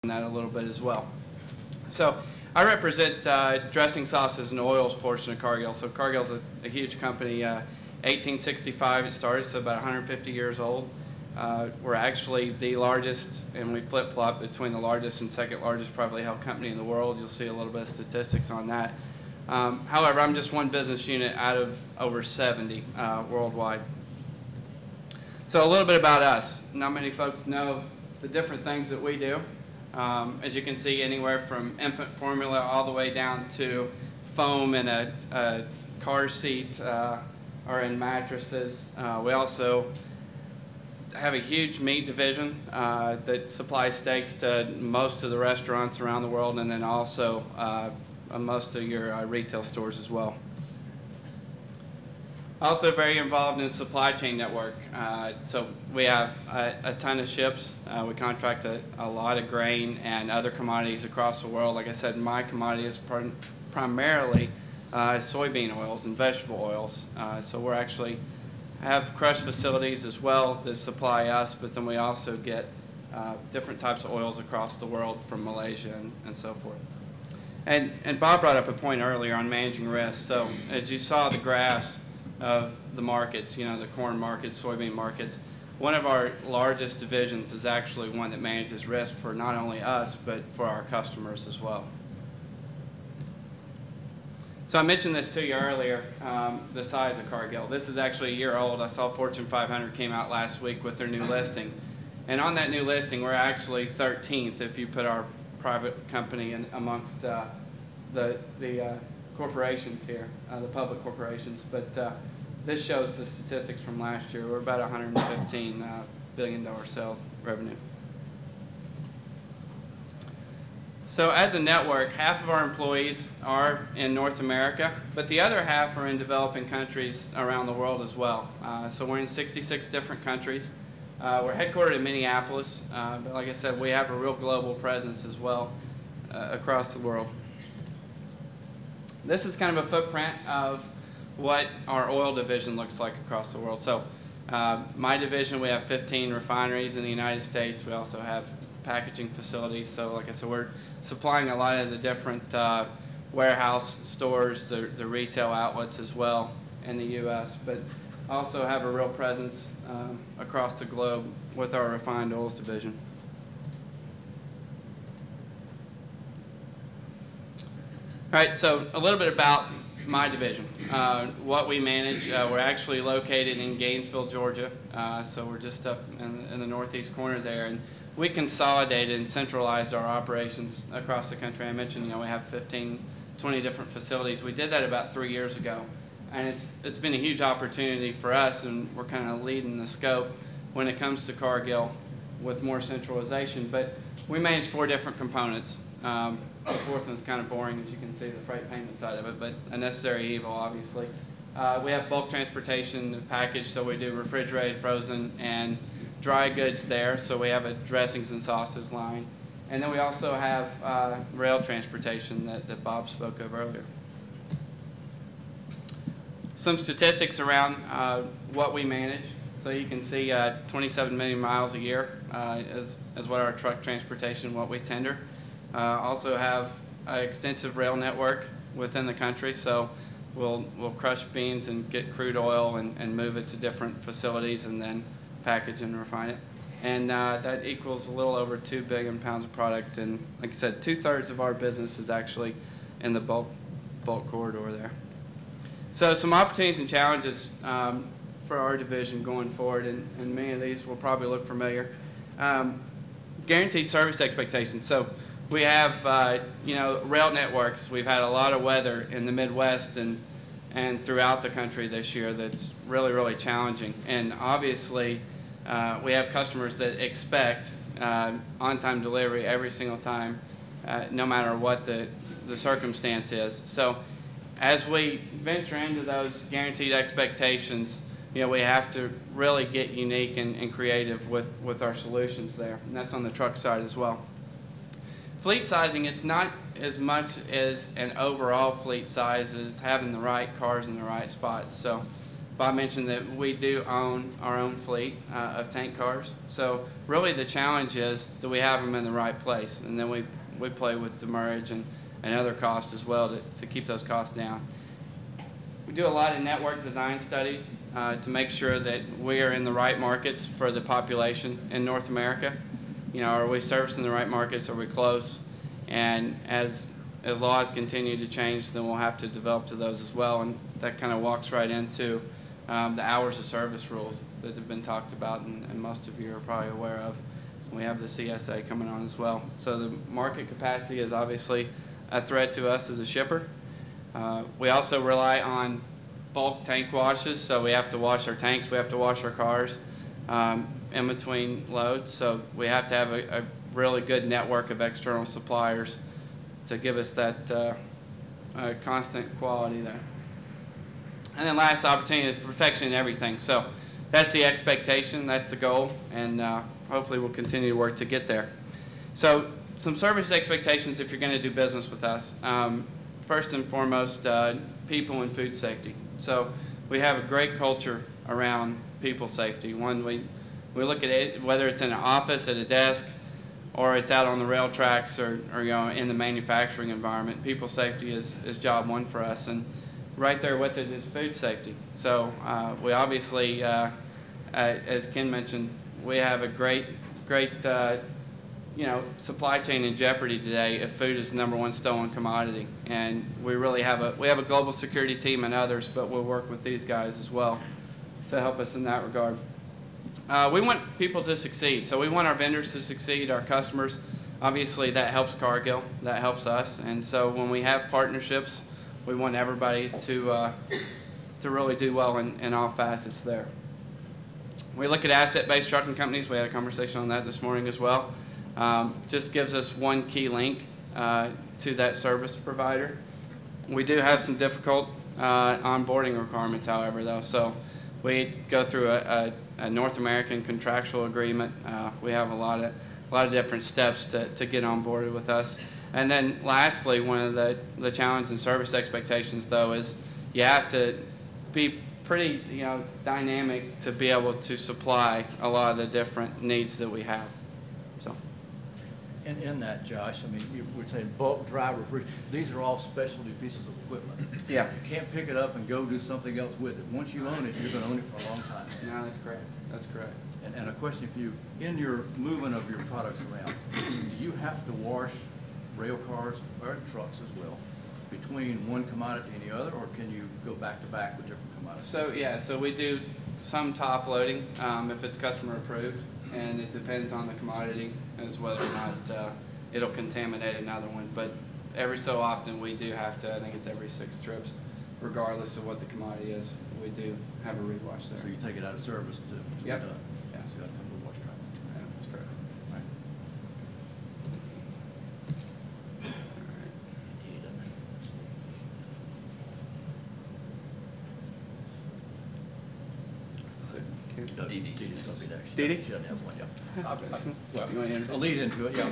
that a little bit as well. So I represent dressing sauces and oils portion of Cargill. So Cargill's a huge company. 1865 it started, so about 150 years old. We're actually the largest, and we flip-flop between the largest and second largest privately held company in the world. You'll see a little bit of statistics on that. However, I'm just one business unit out of over 70 worldwide. So a little bit about us. Not many folks know the different things that we do. As you can see, anywhere from infant formula all the way down to foam in a car seat or in mattresses. We also have a huge meat division that supplies steaks to most of the restaurants around the world, and then also most of your retail stores as well. Also very involved in the supply chain network. So we have a ton of ships. We contract a lot of grain and other commodities across the world. Like I said, my commodity is primarily soybean oils and vegetable oils. So we're actually have crush facilities as well that supply us, but then we also get different types of oils across the world from Malaysia and so forth. And Bob brought up a point earlier on managing risk. So as you saw the graphs of the markets, you know, the corn markets, soybean markets, one of our largest divisions is actually one that manages risk for not only us, but for our customers as well. So I mentioned this to you earlier, the size of Cargill. This is actually a year old. I saw Fortune 500 came out last week with their new listing. And on that new listing, we're actually 13th if you put our private company in amongst the corporations here, the public corporations. But this shows the statistics from last year. We're about $115 billion sales revenue. So as a network, half of our employees are in North America, but the other half are in developing countries around the world as well. So we're in 66 different countries. We're headquartered in Minneapolis, but like I said, we have a real global presence as well across the world. This is kind of a footprint of what our oil division looks like across the world. So my division, we have 15 refineries in the United States. We also have packaging facilities. So like I said, we're supplying a lot of the different warehouse stores, the retail outlets as well in the U.S., but also have a real presence across the globe with our refined oils division. All right, so a little bit about my division. What we manage, we're actually located in Gainesville, Georgia, so we're just up in the northeast corner there, and we consolidated and centralized our operations across the country. I mentioned, you know, we have 15, 20 different facilities. We did that about 3 years ago, and it's been a huge opportunity for us, and we're kind of leading the scope when it comes to Cargill with more centralization. But we manage 4 different components. The fourth one's kind of boring, as you can see, the freight payment side of it, but a necessary evil, obviously. We have bulk transportation and package, so we do refrigerated, frozen, and dry goods there. So we have a dressings and sauces line. And then we also have rail transportation that Bob spoke of earlier. Some statistics around what we manage. So you can see 27 million miles a year is what our truck transportation, what we tender. Also have an extensive rail network within the country, so we'll crush beans and get crude oil and move it to different facilities and then package and refine it. And that equals a little over 2 billion pounds of product, and like I said, 2/3 of our business is actually in the bulk corridor there. So some opportunities and challenges for our division going forward, and many of these will probably look familiar. Guaranteed service expectations. So we have, you know, rail networks. We've had a lot of weather in the Midwest and throughout the country this year that's really, really challenging. And obviously, we have customers that expect on-time delivery every single time, no matter what the circumstance is. So as we venture into those guaranteed expectations, you know, we have to really get unique and creative with our solutions there. And that's on the truck side as well. Fleet sizing, it's not as much as an overall fleet size as having the right cars in the right spots. So Bob mentioned that we do own our own fleet of tank cars. So really the challenge is, do we have them in the right place? And then we play with demurrage and other costs as well to keep those costs down. We do a lot of network design studies to make sure that we are in the right markets for the population in North America. You know, are we servicing the right markets? Are we close? And as laws continue to change, then we'll have to develop to those as well. And that kind of walks right into the hours of service rules that have been talked about, and most of you are probably aware of. We have the CSA coming on as well. So the market capacity is obviously a threat to us as a shipper. We also rely on bulk tank washes, so we have to wash our tanks, we have to wash our cars in between loads. So we have to have a really good network of external suppliers to give us that constant quality there. And then last opportunity is perfection in everything. So that's the expectation, that's the goal, and hopefully we'll continue to work to get there. So some service expectations if you're going to do business with us. First and foremost, people and food safety. So we have a great culture around people safety. One, we look at it, whether it's in an office, at a desk, or it's out on the rail tracks, or you know, in the manufacturing environment. People safety is job one for us, and right there with it is food safety. So we obviously, as Ken mentioned, we have a great you know, supply chain in jeopardy today if food is the #1 stolen commodity. And we really have a global security team and others, but we'll work with these guys as well to help us in that regard. We want people to succeed, so we want our vendors to succeed, our customers. Obviously that helps Cargill, that helps us, and so when we have partnerships, we want everybody to really do well in all facets there. We look at asset-based trucking companies. We had a conversation on that this morning as well. Just gives us one key link to that service provider. We do have some difficult onboarding requirements, however, though. So we go through a North American contractual agreement. We have a lot of different steps to get onboarded with us. And then lastly, one of the challenge and service expectations, though, is you have to be pretty, you know, dynamic to be able to supply a lot of the different needs that we have. So. In that, Josh, I mean, you were saying bulk driver, these are all specialty pieces of equipment. Yeah. You can't pick it up and go do something else with it. Once you own it, you're going to own it for a long time. No, that's correct. That's correct. And a question for you, in your movement of your products around, do you have to wash rail cars or trucks as well between one commodity and the other, or can you go back to back with different commodities? So yeah, so we do some top loading if it's customer approved, and it depends on the commodity as whether or not it'll contaminate another one. But every so often we do have to, I think it's every 6 trips, regardless of what the commodity is, we do have a rewash there. So you take it out of service to Yep. be done? Yeah. So you got to come to the wash truck. Yeah, that's correct. Right. So, Dee's going to be next. Dee Dee? She doesn't have one, yeah. You want to I'll lead into it, yeah.